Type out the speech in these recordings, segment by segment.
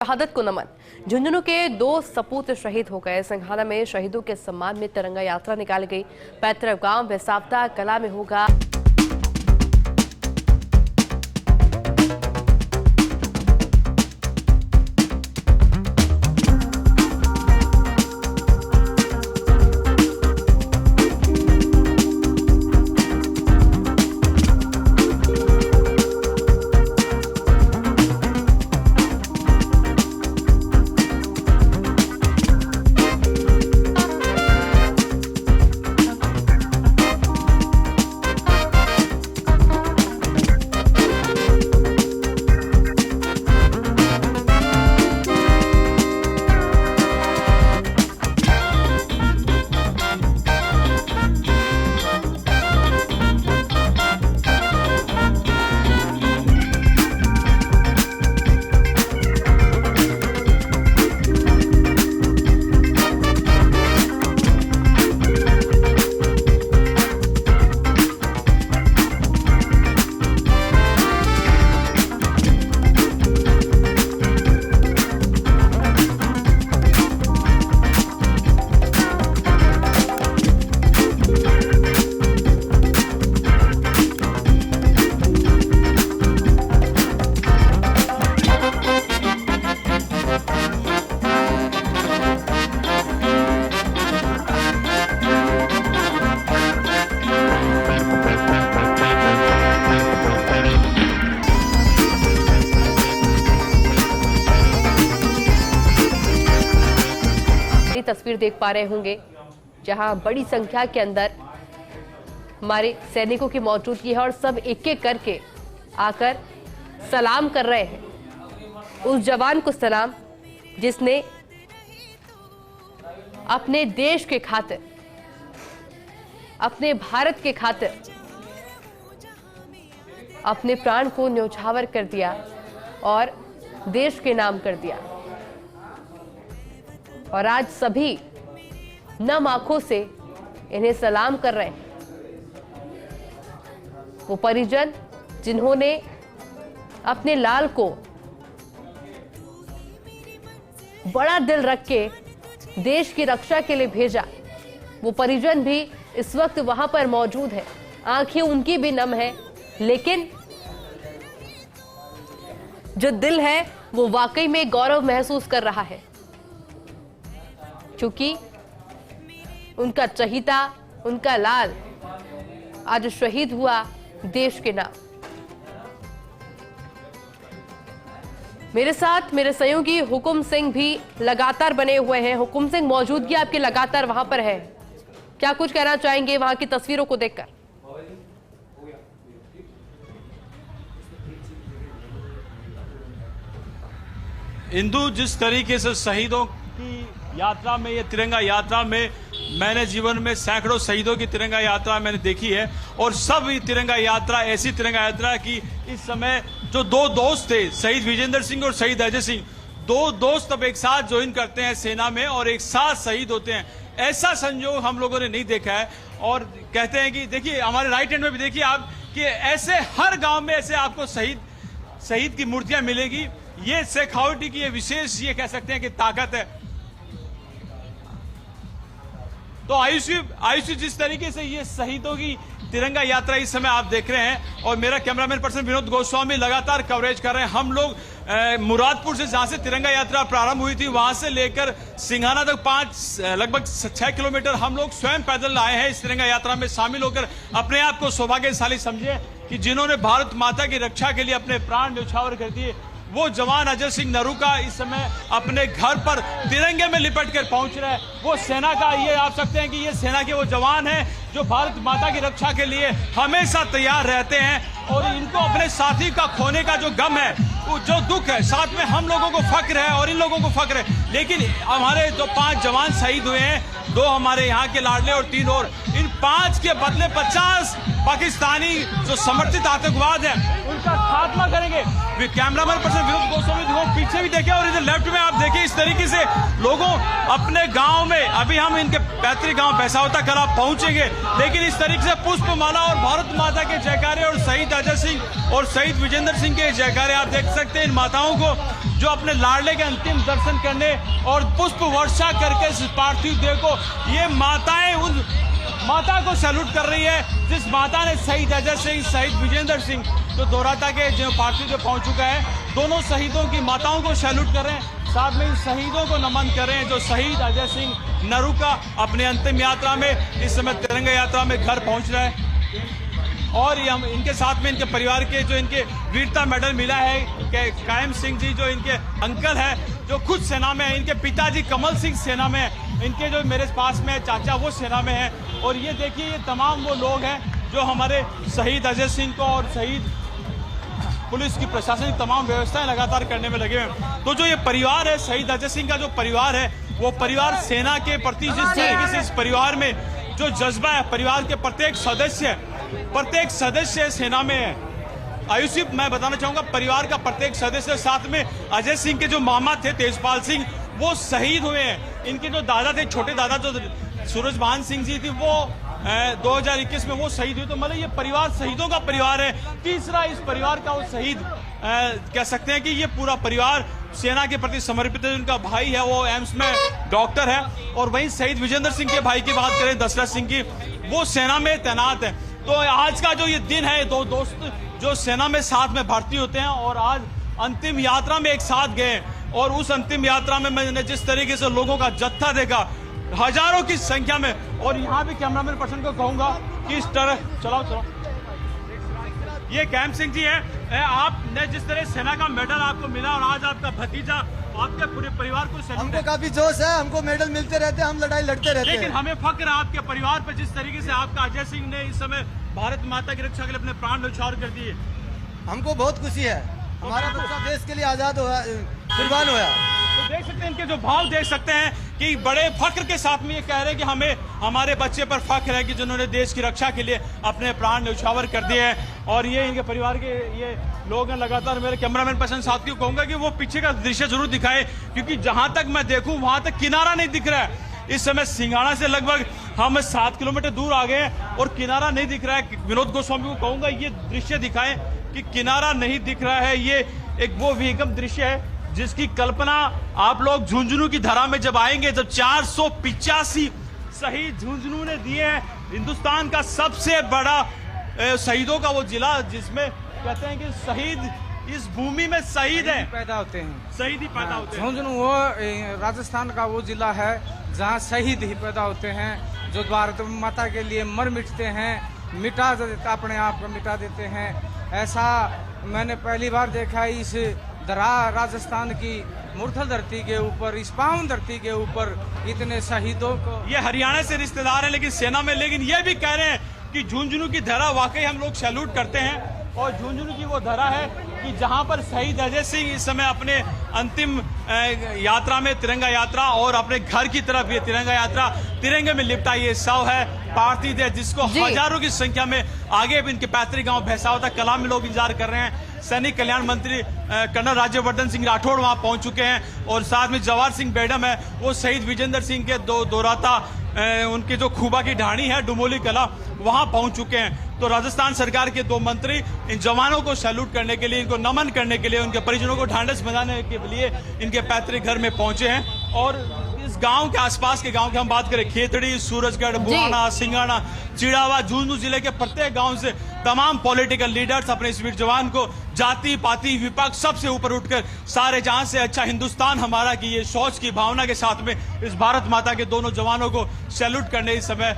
शहादत को नमन। झुंझुनू के 2 सपूत शहीद हो गए। संघाना में शहीदों के सम्मान में तिरंगा यात्रा निकाली गई। पैतृक गांव बेसावता कला में होगा तस्वीर देख पा रहे होंगे, जहां बड़ी संख्या के अंदर हमारे सैनिकों की मौजूदगी है और सब एक एक करके आकर सलाम कर रहे हैं उस जवान को सलाम जिसने अपने देश के खातिर, अपने भारत के खातिर अपने प्राण को न्यौछावर कर दिया और देश के नाम कर दिया। और आज सभी नम आंखों से इन्हें सलाम कर रहे हैं। वो परिजन जिन्होंने अपने लाल को बड़ा दिल रख के देश की रक्षा के लिए भेजा, वो परिजन भी इस वक्त वहां पर मौजूद है। आंखें उनकी भी नम है, लेकिन जो दिल है वो वाकई में गौरव महसूस कर रहा है, क्योंकि उनका चहीता, उनका लाल आज शहीद हुआ देश के नाम। मेरे साथ मेरे सहयोगी हुकुम सिंह भी लगातार बने हुए हैं। हुकुम सिंह, मौजूदगी आपकी लगातार वहां पर है, क्या कुछ कहना चाहेंगे वहां की तस्वीरों को देखकर? इंदु, जिस तरीके से शहीदों की यात्रा में, ये तिरंगा यात्रा में, मैंने जीवन में सैकड़ों शहीदों की तिरंगा यात्रा मैंने देखी है और सब तिरंगा यात्रा ऐसी तिरंगा यात्रा की इस समय जो 2 दोस्त थे, शहीद विजेंद्र सिंह और शहीद अजय सिंह, 2 दोस्त अब एक साथ ज्वाइन करते हैं सेना में और एक साथ शहीद होते हैं। ऐसा संयोग हम लोगों ने नहीं देखा है। और कहते हैं कि देखिए हमारे राइट हैंड में भी देखिए आप कि ऐसे हर गांव में ऐसे आपको शहीद की मूर्तियां मिलेगी। ये शेखावटी की ये विशेष, ये कह सकते हैं कि ताकत है। तो आयुषी जिस तरीके से ये शहीदों की तिरंगा यात्रा इस समय आप देख रहे हैं और मेरा कैमरामैन पर्सन विनोद गोस्वामी लगातार कवरेज कर रहे हैं। हम लोग मुरादपुर से, जहां से तिरंगा यात्रा प्रारंभ हुई थी, वहां से लेकर सिंघाना तक लगभग 6 किलोमीटर हम लोग स्वयं पैदल आए हैं इस तिरंगा यात्रा में शामिल होकर। अपने आप को सौभाग्यशाली समझे कि जिन्होंने भारत माता की रक्षा के लिए अपने प्राण न्यौछावर कर दिए। वो जवान अजय सिंह नरूका इस समय अपने घर पर तिरंगे में लिपट कर पहुंच रहे हैं। वो सेना का, ये आप सकते हैं कि ये सेना के वो जवान हैं जो भारत माता की रक्षा के लिए हमेशा तैयार रहते हैं और इनको अपने साथी का खोने का जो गम है, जो दुख है, साथ में हम लोगों को फक्र है और इन लोगों को फक्र है। लेकिन हमारे जो 5 जवान शहीद हुए हैं, 2 हमारे यहाँ के लाडले और 3 और, इन 5 के बदले 50 पाकिस्तानी जो समर्थित आतंकवाद है उनका खात्मा करेंगे। कैमरामैन पर्सन विनोद गोस्वामी पीछे भी देखे और इधर लेफ्ट में आप देखें, इस तरीके से लोगों अपने गांव में, अभी हम इनके पैतृक गांव भैसावता कला पहुंचेंगे, लेकिन इस तरीके से पुष्पमाला और भारत माता के जयकारे और शहीद अजय सिंह और शहीद विजेंद्र सिंह के जयकारे आप देख सकते हैं इन माताओं को जो अपने लाडले के अंतिम दर्शन करने और पुष्प वर्षा करके इस पार्थिव देह को, ये माताएं उन माता को सैल्यूट कर रही है जिस माता ने शहीद अजय सिंह शहीद विजेंद्र सिंह जो दोराता के जो पार्थिव देह पहुंच चुका है, दोनों शहीदों की माताओं को सैल्यूट कर रहे हैं, साथ में इन शहीदों को नमन कर रहे हैं जो शहीद अजय सिंह नरूका अपने अंतिम यात्रा में इस समय तिरंगा यात्रा में घर पहुंच रहे हैं। और ये हम इनके साथ में इनके परिवार के जो इनके वीरता मेडल मिला है कायम सिंह जी जो इनके अंकल है जो खुद सेना में है, इनके पिताजी कमल सिंह सेना में है, इनके जो मेरे पास में चाचा वो सेना में है। और ये देखिए ये तमाम वो लोग हैं जो हमारे शहीद अजय सिंह को और शहीद पुलिस की प्रशासन की तमाम व्यवस्थाएं लगातार करने में लगे हैं। तो जो ये परिवार है शहीद अजय सिंह का जो परिवार है वो परिवार सेना के प्रति जिस तरीके से इस परिवार में जो जज्बा है, परिवार के प्रत्येक सदस्य सेना में है। आयुषी मैं बताना चाहूंगा परिवार का प्रत्येक सदस्य, साथ में अजय सिंह के जो मामा थे तेजपाल सिंह वो शहीद हुए हैं। इनके जो दादा थे छोटे दादा जो सूरजभान सिंह जी थी वो 2021 में वो शहीद हुए। तो मतलब ये परिवार शहीदों का परिवार है। तीसरा इस परिवार का वो शहीद कह सकते हैं कि ये पूरा परिवार सेना के प्रति समर्पित है। उनका भाई है वो एम्स में डॉक्टर है। और वहीं शहीद विजेंद्र सिंह के भाई की बात करें दशरथ सिंह की, वो सेना में तैनात है। तो आज का जो ये दिन है दो दोस्त जो सेना में साथ में भर्ती होते हैं और आज अंतिम यात्रा में एक साथ गए और उस अंतिम यात्रा में मैंने जिस तरीके से लोगों का जत्था देखा हजारों की संख्या में। और यहाँ भी कैमरामैन पर्सन को कहूंगा कि इस तरह चलाओ ये कैम सिंह जी है, आपने जिस तरह सेना का मेडल आपको मिला और आज आपका भतीजा आपके पूरे परिवार को हमको काफी जोश है, हमको मेडल मिलते रहते हैं, हम लड़ाई लड़ते रहते हैं। लेकिन हमें फक्र है आपके परिवार पर जिस तरीके से आपका अजय सिंह ने इस समय भारत माता की रक्षा के लिए अपने प्राण न्यौछावर कर दिए। हमको बहुत खुशी है, हमारा बच्चा देश के लिए आजाद हुआ, कुर्बान हुआ। तो देख सकते हैं इनके जो भाव देख सकते हैं कि बड़े फक्र के साथ में ये कह रहे हैं कि हमें हमारे बच्चे पर फक्र है कि जिन्होंने देश की रक्षा के लिए अपने प्राण न्यौछावर कर दिए हैं। और ये इनके परिवार के ये लोग हैं। लगातार मेरे कैमरामैन पर्सन साथियों को कहूंगा कि वो पीछे का दृश्य जरूर दिखाए क्योंकि जहां तक मैं देखूं वहां तक किनारा नहीं दिख रहा है। इस समय सिंघाड़ा से लगभग हम 7 किलोमीटर दूर आ गए हैं और किनारा नहीं दिख रहा है। विनोद गोस्वामी को कहूंगा ये दृश्य दिखाएं कि किनारा नहीं दिख रहा है। ये एक वो विहंगम दृश्य है जिसकी कल्पना आप लोग झुंझुनू की धरा में जब आएंगे, जब 485 शहीद झुंझुनू ने दिए हैं, हिंदुस्तान का सबसे बड़ा शहीदों का वो जिला जिसमें कहते हैं कि शहीद इस भूमि में शहीद है पैदा होते हैं, शहीद ही पैदा होते हैं। झुंझुनू वो राजस्थान का वो जिला है जहाँ शहीद ही पैदा होते हैं जो भारत माता के लिए मर मिटते हैं, मिटा देता अपने आप को मिटा देते हैं। ऐसा मैंने पहली बार देखा इस दरा राजस्थान की मुरथल धरती के ऊपर, इस पावन धरती के ऊपर इतने शहीदों को। ये हरियाणा से रिश्तेदार हैं लेकिन सेना में, लेकिन ये भी कह रहे हैं कि झुंझुनू की धरा वाकई हम लोग सैल्यूट करते हैं। और झुंझुनू की वो धरा है कि जहां पर शहीद अजय सिंह इस समय अपने अंतिम यात्रा में तिरंगा यात्रा और अपने घर की तरफ ये तिरंगा यात्रा तिरंगे में लिपटा ये शव है पार्थिव है जिसको हजारों की संख्या में आगे भी इनके पैतृक गांव भैसावता कला में लोग इंतजार कर रहे हैं। सैनिक कल्याण मंत्री कर्नल राज्यवर्धन सिंह राठौड़ वहां पहुंच चुके हैं और साथ में जवाहर सिंह बेडम है वो शहीद विजेंद्र सिंह के दोराता उनके जो खूबा की ढाणी है डुमोली कला वहां पहुंच चुके हैं। तो राजस्थान सरकार के 2 मंत्री इन जवानों को सैल्यूट करने के लिए, इनको नमन करने के लिए, उनके परिजनों को ढांढस बंधाने के लिए इनके पैतृक घर में पहुंचे हैं। और इस गांव के आसपास के गांव की हम बात करें, खेतड़ी, सूरजगढ़, बुआना, सिंगाना, चिड़ावा, झुंझुनू जिले के प्रत्येक गांव से तमाम पॉलिटिकल लीडर्स अपने इस वीर जवान को जाति पाति विपक्ष सबसे ऊपर उठकर सारे जहां से अच्छा हिंदुस्तान हमारा की ये सोच की भावना के साथ में इस भारत माता के दोनों जवानों को सैल्यूट करने इस समय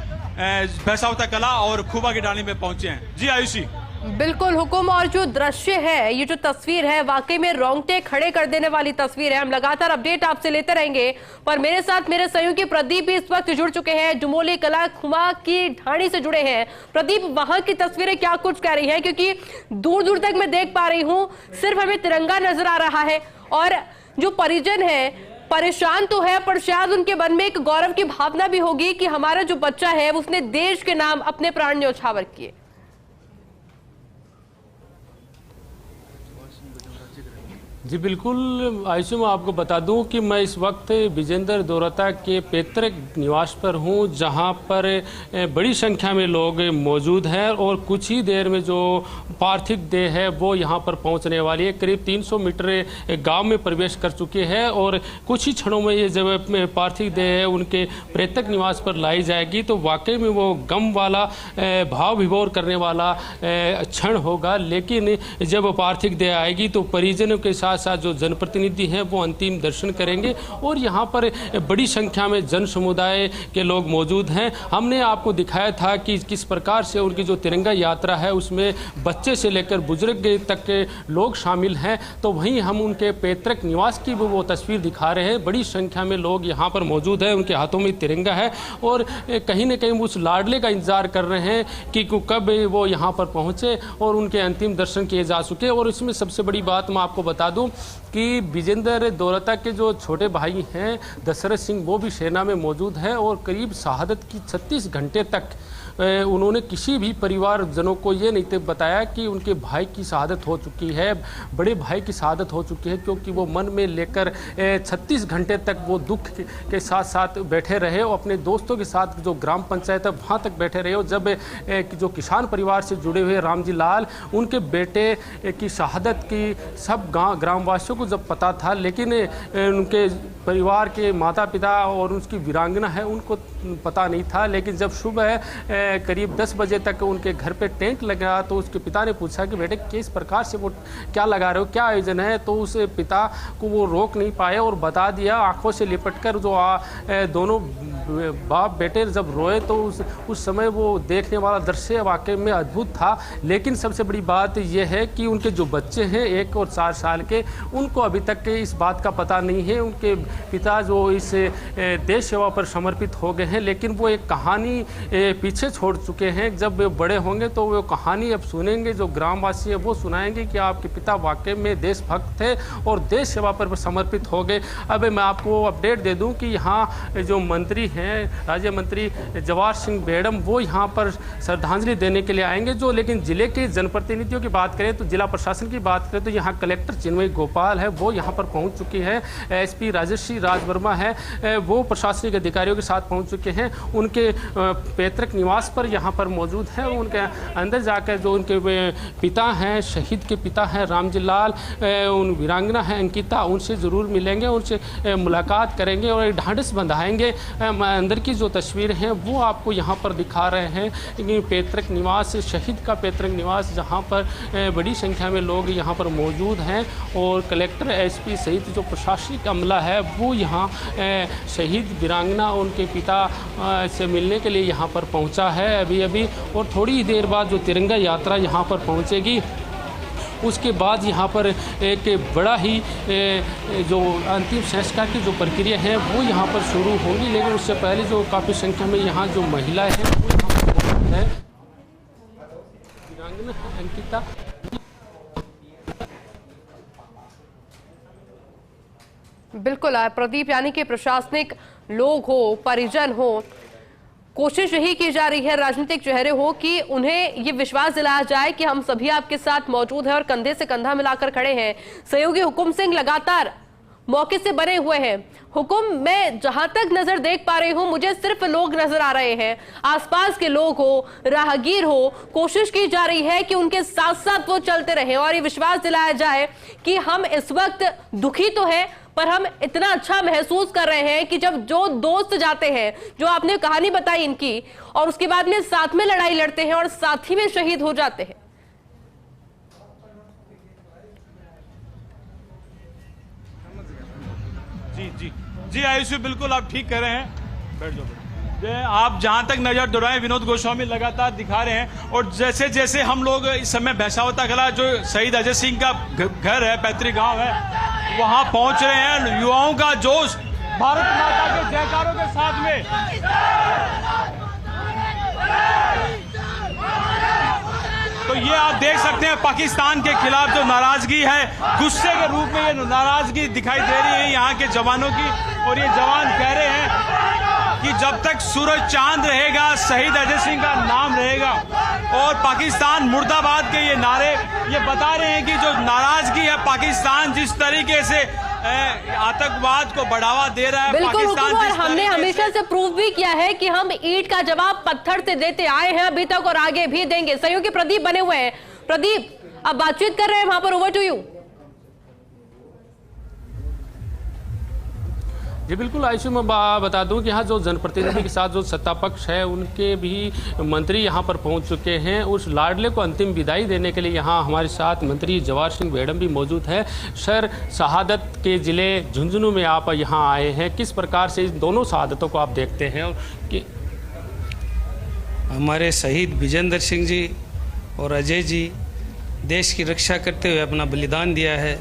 भैसावता कला और खूबा की डाली में पहुंचे हैं। जी आयुषी बिल्कुल हुकुम। और जो दृश्य है, ये जो तस्वीर है वाकई में रोंगटे खड़े कर देने वाली तस्वीर है। हम लगातार अपडेट आपसे लेते रहेंगे। पर मेरे साथ मेरे सहयोगी प्रदीप भी इस वक्त जुड़ चुके हैं, डुमोली कला खुमा की ढाणी से जुड़े हैं। प्रदीप, वहां की तस्वीरें क्या कुछ कह रही हैं? क्योंकि दूर दूर तक मैं देख पा रही हूं सिर्फ हमें तिरंगा नजर आ रहा है और जो परिजन है परेशान तो है पर शायद उनके मन में एक गौरव की भावना भी होगी कि हमारा जो बच्चा है उसने देश के नाम अपने प्राण न्यौछावर किए। जी बिल्कुल आयुषी, मैं आपको बता दूं कि मैं इस वक्त विजेंद्र दोरता के पैतृक निवास पर हूं, जहां पर बड़ी संख्या में लोग मौजूद हैं और कुछ ही देर में जो पार्थिव देह है वो यहां पर पहुंचने वाली है। करीब 300 मीटर गांव में प्रवेश कर चुके हैं और कुछ ही क्षणों में ये जब पार्थिव देह है उनके पैतृक निवास पर लाई जाएगी तो वाकई में वो गम वाला भाव विभोर करने वाला क्षण होगा। लेकिन जब पार्थिव देह आएगी तो परिजनों के साथ साथ जो जनप्रतिनिधि हैं वो अंतिम दर्शन करेंगे और यहाँ पर बड़ी संख्या में जन समुदाय के लोग मौजूद हैं। हमने आपको दिखाया था कि किस प्रकार से उनकी जो तिरंगा यात्रा है उसमें बच्चे से लेकर बुजुर्ग तक के लोग शामिल हैं, तो वहीं हम उनके पैतृक निवास की वो तस्वीर दिखा रहे हैं। बड़ी संख्या में लोग यहाँ पर मौजूद हैं, उनके हाथों में तिरंगा है और कहीं न कहीं उस लाडले का इंतजार कर रहे हैं कि कब वो यहाँ पर पहुँचे और उनके अंतिम दर्शन किए जा सके। और इसमें सबसे बड़ी बात मैं आपको बता दूं कि विजेंद्र दोरता के जो छोटे भाई हैं दशरथ सिंह, वो भी सेना में मौजूद है और करीब शहादत की 36 घंटे तक उन्होंने किसी भी परिवारजनों को ये नहीं बताया कि उनके भाई की शहादत हो चुकी है, बड़े भाई की शहादत हो चुकी है, क्योंकि वो मन में लेकर 36 घंटे तक वो दुख के साथ साथ बैठे रहे और अपने दोस्तों के साथ जो ग्राम पंचायत है वहाँ तक बैठे रहे। और जब जो किसान परिवार से जुड़े हुए रामजी लाल, उनके बेटे की शहादत की सब ग्रामवासियों को जब पता था, लेकिन उनके परिवार के माता पिता और उसकी वीरांगना है उनको पता नहीं था। लेकिन जब सुबह करीब 10 बजे तक उनके घर पे टेंट लगा तो उसके पिता ने पूछा कि बेटे किस प्रकार से वो क्या लगा रहे हो, क्या आयोजन है, तो उस पिता को वो रोक नहीं पाए और बता दिया। आंखों से लिपटकर जो दोनों बाप बेटे जब रोए तो उस समय वो देखने वाला दृश्य वाकई में अद्भुत था। लेकिन सबसे बड़ी बात यह है कि उनके जो बच्चे हैं 1 और 4 साल के, उनको अभी तक इस बात का पता नहीं है। उनके पिता जो इस देश सेवा पर समर्पित हो गए हैं, लेकिन वो एक कहानी पीछे छोड़ चुके हैं। जब वे बड़े होंगे तो वो कहानी अब सुनेंगे, जो ग्रामवासी है वो सुनाएंगे कि आपके पिता वाकई में देशभक्त थे और देश सेवा पर समर्पित हो गए। अब मैं आपको अपडेट दे दूं कि यहाँ जो मंत्री हैं, राज्य मंत्री जवाहर सिंह बेड़म, वो यहाँ पर श्रद्धांजलि देने के लिए आएंगे। जो लेकिन जिले के जनप्रतिनिधियों की बात करें तो जिला प्रशासन की बात करें तो यहाँ कलेक्टर चिन्मयी गोपाल है, वो यहाँ पर पहुँच चुकी है। SP राजश्री राज वर्मा है, वो प्रशासनिक अधिकारियों के साथ पहुँच चुके हैं। उनके पैतृक निवास पर यहाँ पर मौजूद है। उनके अंदर जाकर जो उनके पिता हैं, शहीद के पिता हैं रामजी लाल, उन वीरांगना है अंकिता, उनसे ज़रूर मिलेंगे, उनसे मुलाकात करेंगे और ढांढस बंधाएंगे। अंदर की जो तस्वीर हैं वो आपको यहाँ पर दिखा रहे हैं। पैतृक निवास, शहीद का पैतृक निवास, जहाँ पर बड़ी संख्या में लोग यहाँ पर मौजूद हैं और कलेक्टर SP सहित जो प्रशासनिक अमला है वो यहाँ शहीद वीरांगना उनके पिता से मिलने के लिए यहाँ पर पहुँचा है अभी और थोड़ी ही देर बाद जो तिरंगा यात्रा यहाँ पर पहुँचेगी। उसके बाद यहाँ पर एक बड़ा ही जो अंतिम संस्कार की जो प्रक्रिया है वो यहाँ पर शुरू होगी। लेकिन उससे पहले जो काफ़ी संख्या में यहाँ जो महिलाएं हैं वो यहाँ पर मौजूद है। वीरांगना अंकिता बिल्कुल प्रदीप, यानी कि प्रशासनिक लोग हो, परिजन हो, कोशिश यही की जा रही है, राजनीतिक चेहरे हो, कि उन्हें ये विश्वास दिलाया जाए कि हम सभी आपके साथ मौजूद हैं और कंधे से कंधा मिलाकर खड़े हैं। सहयोगी हुकुम सिंह लगातार मौके से बने हुए हैं। हुकुम, मैं जहां तक नजर देख पा रही हूं मुझे सिर्फ लोग नजर आ रहे हैं, आसपास के लोग हो, राहगीर हो, कोशिश की जा रही है कि उनके साथ साथ वो चलते रहें और ये विश्वास दिलाया जाए कि हम इस वक्त दुखी तो हैं पर हम इतना अच्छा महसूस कर रहे हैं कि जब जो दोस्त जाते हैं, जो आपने कहानी बताई इनकी, और उसके बाद में साथ में लड़ाई लड़ते हैं और साथ ही में शहीद हो जाते हैं। जी आयुषी, बिल्कुल आप ठीक कह रहे हैं। बैठ जाओ। आप जहां तक नजर दौड़ाएं, विनोद गोस्वामी लगातार दिखा रहे हैं और जैसे जैसे हम लोग इस समय भैंसावता कला जो शहीद अजय सिंह का घर है, पैतृक गांव है, वहां पहुंच रहे हैं। युवाओं का जोश भारत माता के जयकारों के साथ में तो ये आप देख सकते हैं पाकिस्तान के खिलाफ जो नाराजगी है, गुस्से के रूप में ये नाराजगी दिखाई दे रही है यहाँ के जवानों की। और ये जवान कह रहे हैं कि जब तक सूरज चांद रहेगा शहीद अजय सिंह का नाम रहेगा। और पाकिस्तान मुर्दाबाद के ये नारे ये बता रहे हैं कि जो नाराजगी है पाकिस्तान जिस तरीके से आतंकवाद को बढ़ावा दे रहा है। बिल्कुल पाकिस्तान और हमने हमेशा से प्रूव भी किया है कि हम ईंट का जवाब पत्थर से देते आए हैं अभी तक और आगे भी देंगे। सहयोगी प्रदीप बने हुए हैं। प्रदीप, अब बातचीत कर रहे हैं वहां पर, ओवर टू यू। जी बिल्कुल आयुषी, मैं बता दूं कि यहाँ जो जनप्रतिनिधि के साथ जो सत्ता पक्ष है उनके भी मंत्री यहाँ पर पहुँच चुके हैं। उस लाडले को अंतिम विदाई देने के लिए यहाँ हमारे साथ मंत्री जवाहर सिंह बेडम भी मौजूद है। सर, शहादत के ज़िले झुंझुनू में आप यहाँ आए हैं, किस प्रकार से इन दोनों शहादतों को आप देखते हैं? और कि हमारे शहीद विजेंद्र सिंह जी और अजय जी देश की रक्षा करते हुए अपना बलिदान दिया है।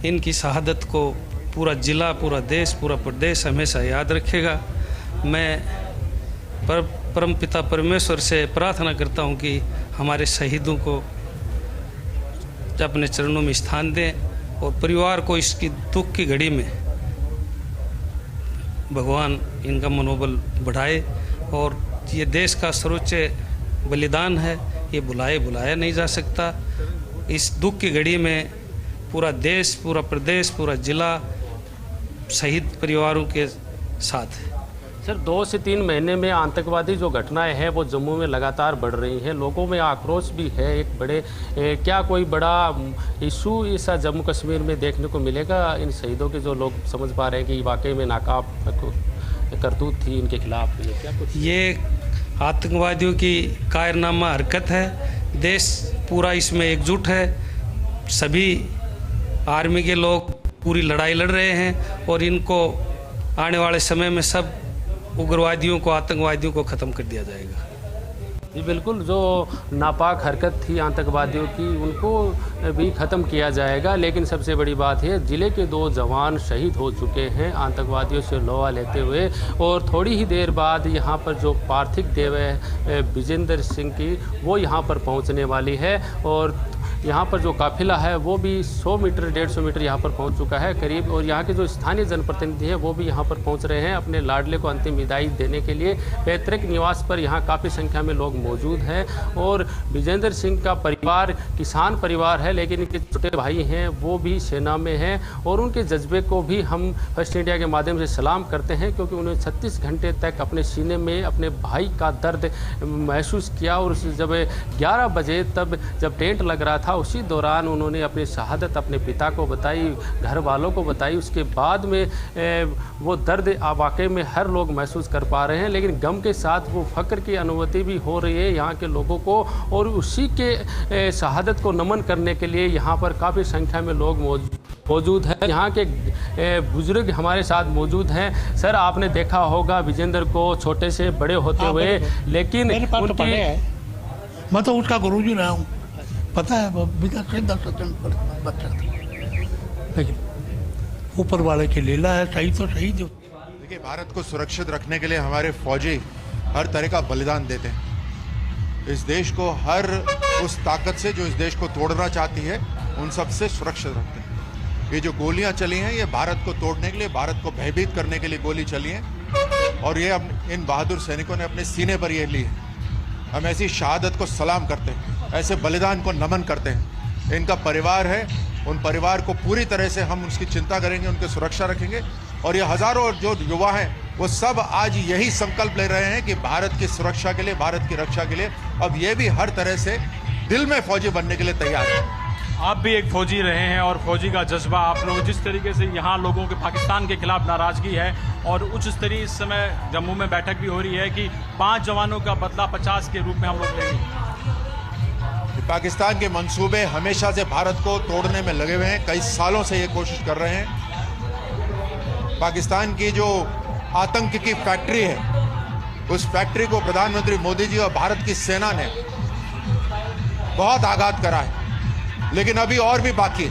इनकी शहादत को पूरा जिला, पूरा देश, पूरा प्रदेश हमेशा याद रखेगा। मैं परम पिता परमेश्वर से प्रार्थना करता हूं कि हमारे शहीदों को अपने चरणों में स्थान दें और परिवार को इसकी दुख की घड़ी में भगवान इनका मनोबल बढ़ाए। और ये देश का सर्वोच्च बलिदान है, ये बुलाया नहीं जा सकता। इस दुख की घड़ी में पूरा देश, पूरा प्रदेश, पूरा जिला शहीद परिवारों के साथ है। सर, 2 से 3 महीने में आतंकवादी जो घटनाएं हैं वो जम्मू में लगातार बढ़ रही हैं, लोगों में आक्रोश भी है एक बड़े। क्या कोई बड़ा इशू ऐसा जम्मू कश्मीर में देखने को मिलेगा इन शहीदों के, जो लोग समझ पा रहे हैं कि वाकई में नाकाब करतूत थी इनके खिलाफ? क्या कुछ ये आतंकवादियों की कायरनामा हरकत है। देश पूरा इसमें एकजुट है। सभी आर्मी के लोग पूरी लड़ाई लड़ रहे हैं और इनको आने वाले समय में सब उग्रवादियों को, आतंकवादियों को ख़त्म कर दिया जाएगा। जी बिल्कुल, जो नापाक हरकत थी आतंकवादियों की उनको भी ख़त्म किया जाएगा। लेकिन सबसे बड़ी बात है, ज़िले के 2 जवान शहीद हो चुके हैं आतंकवादियों से लोहा लेते हुए। और थोड़ी ही देर बाद यहाँ पर जो पार्थिव देव है विजेंद्र सिंह की, वो यहाँ पर पहुँचने वाली है। और यहाँ पर जो काफिला है वो भी 100 मीटर 150 मीटर यहाँ पर पहुँच चुका है करीब। और यहाँ के जो स्थानीय जनप्रतिनिधि हैं वो भी यहाँ पर पहुँच रहे हैं अपने लाडले को अंतिम विदाई देने के लिए। पैतृक निवास पर यहाँ काफ़ी संख्या में लोग मौजूद हैं। और विजेंद्र सिंह का परिवार किसान परिवार है, लेकिन इनके छोटे भाई हैं वो भी सेना में हैं। और उनके जज्बे को भी हम फर्स्ट इंडिया के माध्यम से सलाम करते हैं, क्योंकि उन्होंने 36 घंटे तक अपने सीने में अपने भाई का दर्द महसूस किया। और जब 11 बजे तब जब टेंट लग रहा था, उसी दौरान उन्होंने अपनी शहादत अपने पिता को बताई, घर वालों को बताई। उसके बाद में वो दर्द वाकई में हर लोग महसूस कर पा रहे हैं, लेकिन गम के साथ वो फ़ख्र की अनुभूति भी हो रही है यहाँ के लोगों को। और उसी के शहादत को नमन करने के लिए यहाँ पर काफ़ी संख्या में लोग मौजूद है। यहाँ के बुजुर्ग हमारे साथ मौजूद हैं। सर, आपने देखा होगा विजेंद्र को छोटे से बड़े होते हुए, लेकिन मैं तो उसका गुरुजी रहा हूँ, पता है, बच्चा था, लेकिन ऊपर वाले की लीला है। सही तो सही जो देखिए, भारत को सुरक्षित रखने के लिए हमारे फौजी हर तरह का बलिदान देते हैं। इस देश को हर उस ताकत से जो इस देश को तोड़ना चाहती है उन सब से सुरक्षित रखते हैं। ये जो गोलियां चली हैं, ये भारत को तोड़ने के लिए, भारत को भयभीत करने के लिए गोली चली हैं। और ये अब इन बहादुर सैनिकों ने अपने सीने पर ये ली है। हम ऐसी शहादत को सलाम करते हैं, ऐसे बलिदान को नमन करते हैं। इनका परिवार है, उन परिवार को पूरी तरह से हम उसकी चिंता करेंगे, उनकी सुरक्षा रखेंगे। और ये हजारों जो युवा हैं वो सब आज यही संकल्प ले रहे हैं कि भारत की सुरक्षा के लिए, भारत की रक्षा के लिए अब ये भी हर तरह से दिल में फौजी बनने के लिए तैयार है। आप भी एक फौजी रहे हैं और फौजी का जज्बा, आप लोग जिस तरीके से यहाँ लोगों के पाकिस्तान के खिलाफ नाराजगी है और उच्च स्तरीय इस समय जम्मू में बैठक भी हो रही है कि 5 जवानों का बदला 50 के रूप में हम लोग लेंगे। पाकिस्तान के मंसूबे हमेशा से भारत को तोड़ने में लगे हुए हैं, कई सालों से ये कोशिश कर रहे हैं। पाकिस्तान की जो आतंक की फैक्ट्री है, उस फैक्ट्री को प्रधानमंत्री मोदी जी और भारत की सेना ने बहुत आघात करा है, लेकिन अभी और भी बाकी है।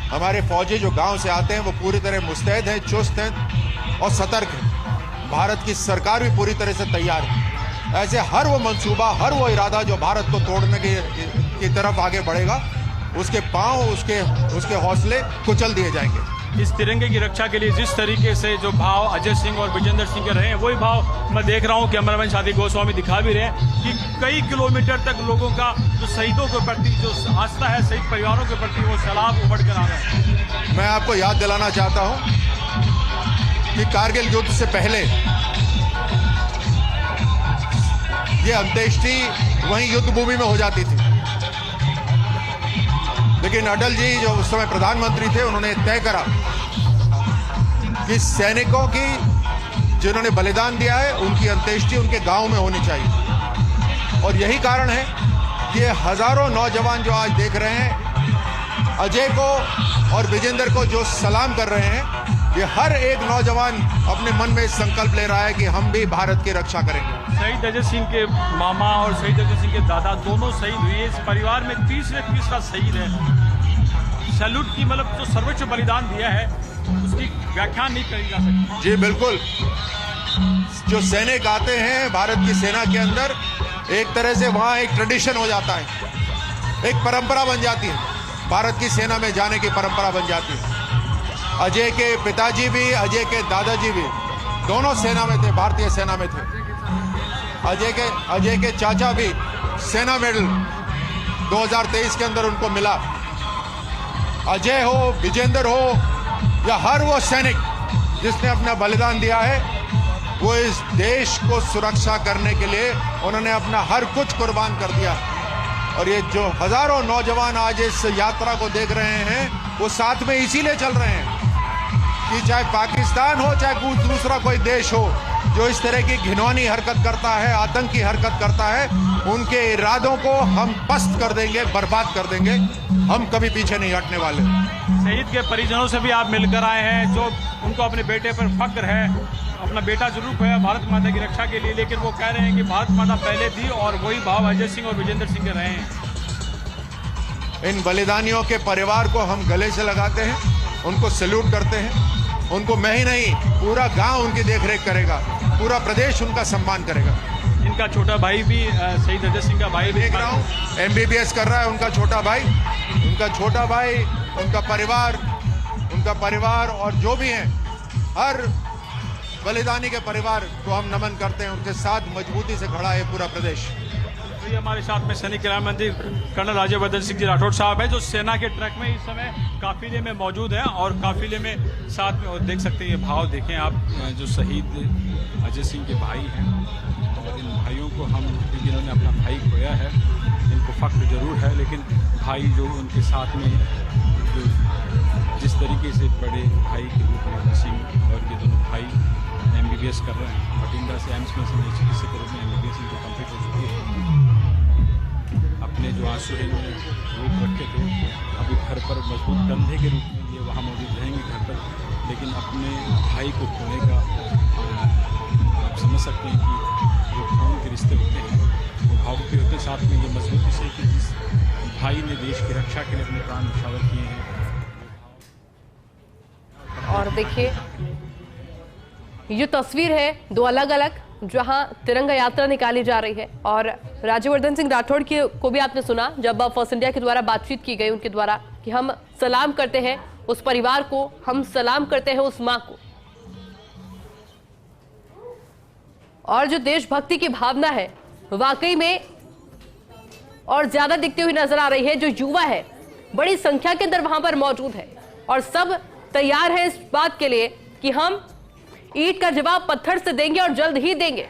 हमारे फौजी जो गांव से आते हैं वो पूरी तरह मुस्तैद हैं, चुस्त हैं और सतर्क हैं। भारत की सरकार भी पूरी तरह से तैयार है। ऐसे हर वो मंसूबा, हर वो इरादा जो भारत को तोड़ने की तरफ आगे बढ़ेगा, उसके पांव, उसके हौसले कुचल दिए जाएंगे। इस तिरंगे की रक्षा के लिए जिस तरीके से जो भाव अजय सिंह और विजेंद्र सिंह के रहे हैं, वही भाव मैं देख रहा हूं कैमरामैन शादी गोस्वामी दिखा भी रहे हैं कि कई किलोमीटर तक लोगों का जो शहीदों के प्रति जो आस्था है, शहीद परिवारों के प्रति, वो सैलाब उमड़ कर आ रहा है। मैं आपको याद दिलाना चाहता हूं कि कारगिल युद्ध से पहले ये अंत्येष्टि वहीं युद्ध भूमि में हो जाती थी, लेकिन अटल जी जो उस समय प्रधानमंत्री थे, उन्होंने तय करा कि सैनिकों की जिन्होंने बलिदान दिया है उनकी अंत्येष्टि उनके गांव में होनी चाहिए। और यही कारण है कि ये हजारों नौजवान जो आज देख रहे हैं, अजय को और विजेंद्र को जो सलाम कर रहे हैं, ये हर एक नौजवान अपने मन में संकल्प ले रहा है कि हम भी भारत की रक्षा करेंगे। शहीद अजय सिंह के मामा और शहीद अजय सिंह के दादा दोनों शहीद हुए। इस परिवार में तीसरा शहीद है। सैल्यूट की मतलब जो सर्वोच्च बलिदान दिया है उसकी व्याख्या नहीं करी जा सकती। जी बिल्कुल, जो सैनिक आते हैं भारत की सेना के अंदर, एक तरह से वहाँ एक ट्रेडिशन हो जाता है, एक परंपरा बन जाती है, भारत की सेना में जाने की परंपरा बन जाती है। अजय के पिताजी भी, अजय के दादाजी भी दोनों सेना में थे, भारतीय सेना में थे। अजय के चाचा भी सेना मेडल 2023 के अंदर उनको मिला। अजय हो, विजेंद्र हो या हर वो सैनिक जिसने अपना बलिदान दिया है, वो इस देश को सुरक्षा करने के लिए उन्होंने अपना हर कुछ कुर्बान कर दिया। और ये जो हजारों नौजवान आज इस यात्रा को देख रहे हैं, वो साथ में इसीलिए चल रहे हैं कि चाहे पाकिस्तान हो, चाहे दूसरा कोई देश हो, जो इस तरह की घिनौनी हरकत करता है, आतंकी हरकत करता है, उनके इरादों को हम पस्त कर देंगे, बर्बाद कर देंगे। हम कभी पीछे नहीं हटने वाले। शहीद के परिजनों से भी आप मिलकर आए हैं, जो उनको अपने बेटे पर फक्र है। अपना बेटा जरूर खोया भारत माता की रक्षा के लिए, लेकिन वो कह रहे हैं कि भारत माता पहले थी और वही भाव अजय सिंह और विजेंद्र सिंह के रहे हैं। इन बलिदानियों के परिवार को हम गले से लगाते हैं, उनको सैल्यूट करते हैं। उनको मैं ही नहीं, पूरा गांव उनकी देखरेख करेगा, पूरा प्रदेश उनका सम्मान करेगा। इनका छोटा भाई भी, शहीद अजय सिंह का भाई भी देख रहा हूँ, MBBS कर रहा है उनका छोटा भाई, उनका परिवार और जो भी हैं, हर बलिदानी के परिवार को हम नमन करते हैं। उनके साथ मजबूती से खड़ा है पूरा प्रदेश। तो ये हमारे साथ में सैनिक कल्याण मंत्री कर्नल राज्यवर्धन सिंह जी राठौड़ साहब हैं, जो सेना के ट्रक में इस समय काफिले में मौजूद हैं और काफिले में साथ में, और देख सकते हैं ये भाव देखें आप, जो शहीद अजय सिंह के भाई हैं। और इन भाइयों को हम, जिन्होंने अपना भाई खोया है, इनको फख्र जरूर है, लेकिन भाई जो उनके साथ में जो जिस तरीके से बड़े भाई के रूप में सिंह और ये दोनों भाई MBBS कर रहे हैं, बठिंडा से एम्स में चिकित्सक के रूप में MBBS इनको कंप्लीट हो चुकी है। अपने जो आंसू हैं रोक रखे थे, अभी घर पर मजबूत कंधे के रूप में ये वहाँ मौजूद रहेंगे घर पर, लेकिन अपने भाई को खोने का आप समझ सकते हैं कि जो खून के रिश्ते होते हैं वो भावुक होते हैं। साथ में ये मजबूती से कि जिस भाई ने देश की रक्षा के लिए अपने प्राण न्यौछावर किए हैं। और देखिए ये तस्वीर है दो अलग अलग, जहां तिरंगा यात्रा निकाली जा रही है। और राज्यवर्धन सिंह राठौड़ को भी आपने सुना जब फर्स्ट इंडिया के द्वारा बातचीत की गई उनके द्वारा, कि हम सलाम करते हैं उस परिवार को, हम सलाम करते हैं उस मां को। और जो देशभक्ति की भावना है वाकई में और ज्यादा दिखती हुई नजर आ रही है। जो युवा है बड़ी संख्या के अंदर वहां पर मौजूद है और सब तैयार है इस बात के लिए कि हम ईंट का जवाब पत्थर से देंगे और जल्द ही देंगे।